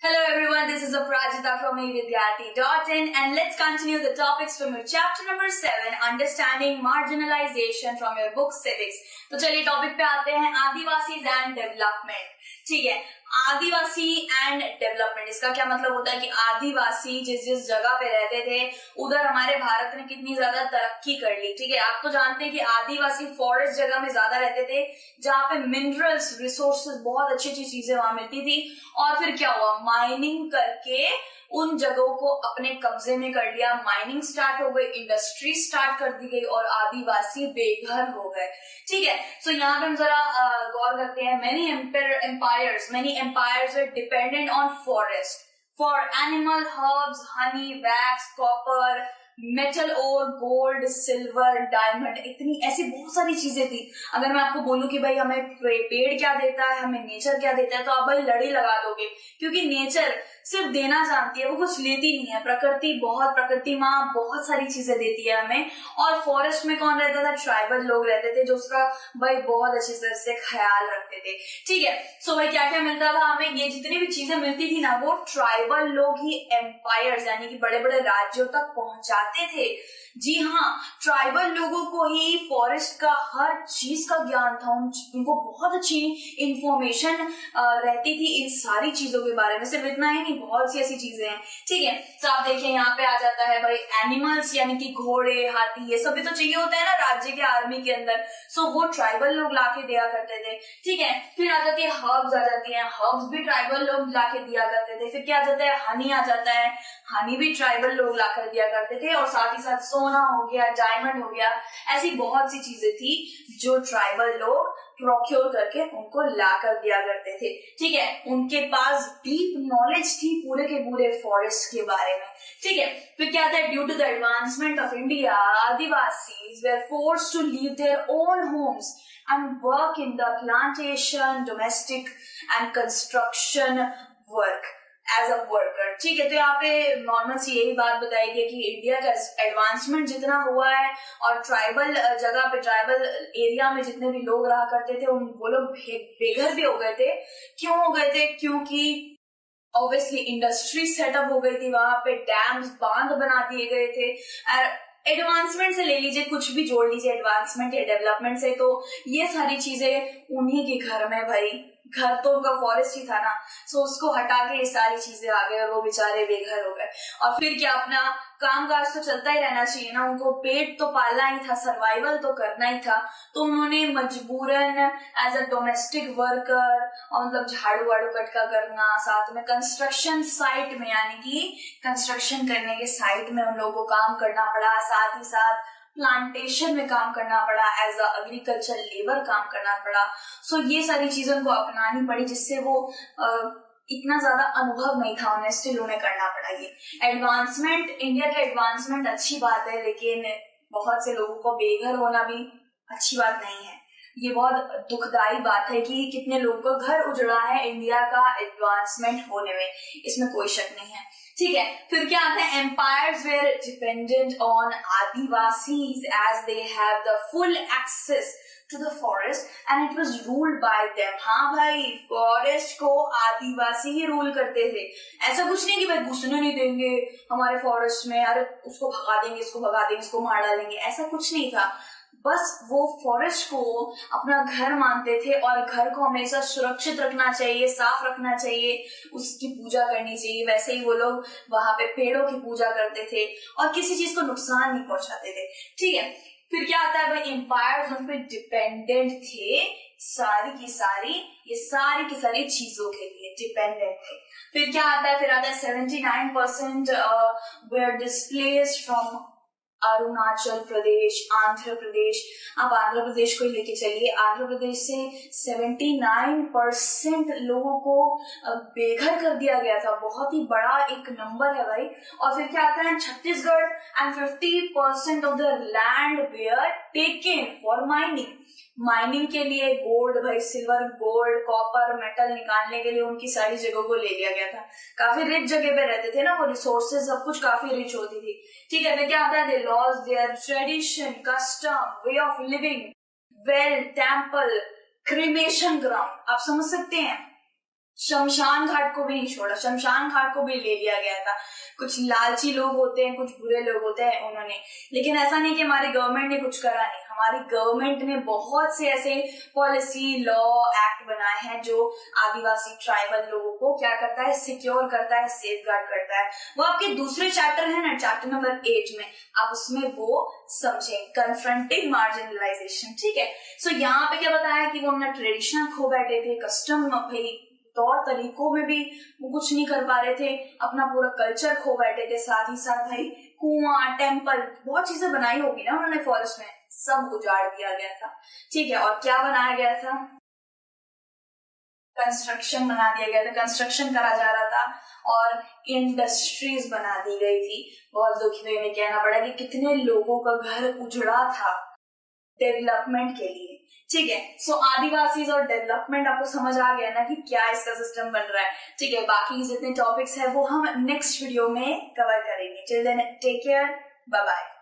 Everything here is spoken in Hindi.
Hello everyone, this is Aprajita from evidyarthi.in and let's continue the topics from your chapter number 7, Understanding Marginalization from your book Civics. तो चलिए टॉपिक पे आते हैं, आदिवासीज एंड डेवलपमेंट. ठीक है, आदिवासी एंड डेवलपमेंट, इसका क्या मतलब होता है कि आदिवासी जिस जिस जगह पे रहते थे उधर हमारे भारत ने कितनी ज्यादा तरक्की कर ली. ठीक है, आप तो जानते हैं कि आदिवासी फॉरेस्ट जगह में ज्यादा रहते थे जहाँ पे मिनरल्स रिसोर्सेज बहुत अच्छी अच्छी चीजें वहां मिलती थी. और फिर क्या हुआ, माइनिंग करके उन जगहों को अपने कब्जे में कर लिया, माइनिंग स्टार्ट हो गई, इंडस्ट्री स्टार्ट कर दी गई और आदिवासी बेघर हो गए. ठीक है, सो यहाँ पे हम जरा गौर करते हैं. Many empires were dependent on forest for animal, herbs, honey, wax, copper, metal ore, gold, silver, diamond, इतनी ऐसी बहुत सारी चीजें थी. अगर मैं आपको बोलूं कि भाई हमें पेड़ क्या देता है, हमें नेचर क्या देता है, तो आप भाई लड़ी लगा दोगे, क्योंकि नेचर सिर्फ देना जानती है, वो कुछ लेती नहीं है. प्रकृति माँ बहुत सारी चीजें देती है हमें. और फॉरेस्ट में कौन रहता था? ट्राइबल लोग रहते थे जो उसका भाई बहुत अच्छे से ख्याल रखते थे. ठीक है, सो भाई क्या क्या मिलता था हमें? ये जितनी भी चीजें मिलती थी ना, वो ट्राइबल लोग ही एम्पायर्स यानी कि बड़े बड़े राज्यों तक पहुंचाते थे. जी हाँ, ट्राइबल लोगों को ही फॉरेस्ट का हर चीज का ज्ञान था. उनको बहुत अच्छी इंफॉर्मेशन रहती थी इन सारी चीजों के बारे में. सिर्फ इतना ही नहीं, बहुत सी ऐसी चीजें हैं. ठीक है, तो आप देखिए यहाँ पे आ जाता है भाई एनिमल्स यानी कि घोड़े, हाथी, ये सब भी तो चाहिए होता है ना राज्य के आर्मी के अंदर. सो वो ट्राइबल लोग लाके दिया करते थे. ठीक है, फिर आ जाती है हर्ब्स, आ जाती है हर्ब्स भी ट्राइबल लोग लाके दिया करते थे. फिर क्या आ जाता है? हनी आ जाता है, हनी भी ट्राइबल लोग लाकर दिया करते थे. और साथ ही साथ सोना हो गया, डायमंड हो गया, ऐसी बहुत सी चीजें थी जो ट्राइबल लोग प्रोक्योर करके उनको ला कर दिया करते थे. ठीक है, उनके पास डीप नॉलेज थी पूरे के पूरे फॉरेस्ट के बारे में. ठीक है, फिर क्या था? Due to the advancement of India, Adivasis were forced to leave their own homes and work in the plantation, domestic and construction work as a worker. ठीक है, तो यहाँ पे नॉर्मल सी यही बात बताई गई कि इंडिया का एडवांसमेंट जितना हुआ है और ट्राइबल जगह पे, ट्राइबल एरिया में जितने भी लोग रहा करते थे वो लोग बेघर भी हो गए थे. क्यों हो गए थे? क्योंकि ऑब्वियसली इंडस्ट्री सेटअप हो गई थी वहां पे, डैम्स, बांध बना दिए गए थे. एडवांसमेंट से ले लीजिए, कुछ भी जोड़ लीजिए एडवांसमेंट या डेवलपमेंट से, तो ये सारी चीजें उन्हीं के घर में, भाई घर तो उनका फॉरेस्ट ही था ना, सो उसको हटा के ये सारी चीजें आ गई और वो बेचारे बेघर हो गए. और फिर क्या, अपना कामकाज तो चलता ही रहना चाहिए ना, उनको पेट तो पालना ही था, सर्वाइवल तो करना ही था. तो उन्होंने मजबूरन एज अ डोमेस्टिक वर्कर, और मतलब झाड़ू वाड़ू कटका करना, साथ में कंस्ट्रक्शन साइट में यानी कि कंस्ट्रक्शन करने के साइट में उन लोगों को काम करना पड़ा. साथ ही साथ प्लांटेशन में काम करना पड़ा, एज अ एग्रीकल्चर लेबर काम करना पड़ा. सो ये सारी चीजें उनको अपनानी पड़ी, जिससे वो इतना ज्यादा अनुभव नहीं था उन्हें, स्टिल उन्हें करना पड़ा. ये एडवांसमेंट, इंडिया का एडवांसमेंट अच्छी बात है, लेकिन बहुत से लोगों को बेघर होना भी अच्छी बात नहीं है. ये बहुत दुखदाई बात है कि कितने लोगों का घर उजड़ा है इंडिया का एडवांसमेंट होने में, इसमें कोई शक नहीं है. ठीक है, फिर क्या आता है? Empires were dependent on Adivasis as they have the full access to the forest and it was ruled by them. हाँ भाई, फॉरेस्ट को आदिवासी ही रूल करते थे. ऐसा कुछ नहीं कि भाई घुसने नहीं देंगे हमारे फॉरेस्ट में, अरे उसको भगा देंगे, इसको भगा देंगे, इसको मार डालेंगे, ऐसा कुछ नहीं था. बस वो फॉरेस्ट को अपना घर मानते थे और घर को हमेशा सुरक्षित रखना चाहिए, साफ रखना चाहिए, उसकी पूजा करनी चाहिए. वैसे ही वो लोग वहां पे पेड़ों की पूजा करते थे और किसी चीज को नुकसान नहीं पहुंचाते थे. ठीक है, फिर क्या आता है भाई? एम्पायर्स उन पे डिपेंडेंट थे, ये सारी की सारी चीजों के लिए डिपेंडेंट थे. फिर क्या आता है? फिर आता है 79% where displaced from Arunachal Pradesh, Andhra Pradesh. आप आंध्र प्रदेश को ही लेके चलिए, आंध्र प्रदेश से 79% लोगों को बेघर कर दिया गया था. बहुत ही बड़ा एक नंबर है भाई. और फिर क्या आता है? Chhattisgarh and 50% of the land where taken for mining के लिए. गोल्ड, भाई सिल्वर, गोल्ड, कॉपर, मेटल निकालने के लिए उनकी सारी जगहों को ले लिया गया था. काफी रिच जगह पे रहते थे ना वो, रिसोर्सेज सब कुछ काफी रिच होती थी. ठीक है, फिर क्या आता है? Their laws, their tradition, custom, way of living, well, temple, cremation ground. आप समझ सकते हैं शमशान घाट को भी नहीं छोड़ा, शमशान घाट को भी ले लिया गया था। कुछ लालची लोग होते हैं, कुछ बुरे लोग होते हैं उन्होंने, लेकिन ऐसा नहीं कि हमारी गवर्नमेंट ने कुछ करा नहीं। हमारी गवर्नमेंट ने बहुत से ऐसे पॉलिसी, लॉ, एक्ट बनाए हैं जो आदिवासी ट्राइबल लोगों को क्या करता है, सिक्योर करता है, सेफ गार्ड करता है। वो आपके दूसरे चैप्टर है ना, चैप्टर नंबर 8 में, आप उसमें वो समझे, कन्फ्रंटिंग मार्जिनलाइजेशन। ठीक है, सो यहाँ पे क्या बताया कि वो अपना ट्रेडिशन खो बैठे थे, कस्टम, भाई तौर तरीकों में भी वो कुछ नहीं कर पा रहे थे, अपना पूरा कल्चर खो बैठे थे। साथ ही साथ भाई कुआं, टेम्पल, बहुत चीजें बनाई होगी ना उन्होंने फॉरेस्ट में, सब उजाड़ दिया गया था। ठीक है, और क्या बनाया गया था, कंस्ट्रक्शन बना दिया गया था, कंस्ट्रक्शन करा जा रहा था और इंडस्ट्रीज बना दी गई थी। बहुत दुखी वे में कहना पड़ा कि कितने लोगों का घर उजड़ा था डेवलपमेंट के लिए। ठीक है, सो आदिवासीज और डेवलपमेंट आपको समझ आ गया ना कि क्या इसका सिस्टम बन रहा है। ठीक है, बाकी जितने टॉपिक्स है वो हम नेक्स्ट वीडियो में कवर करेंगे। Till then take care, bye bye.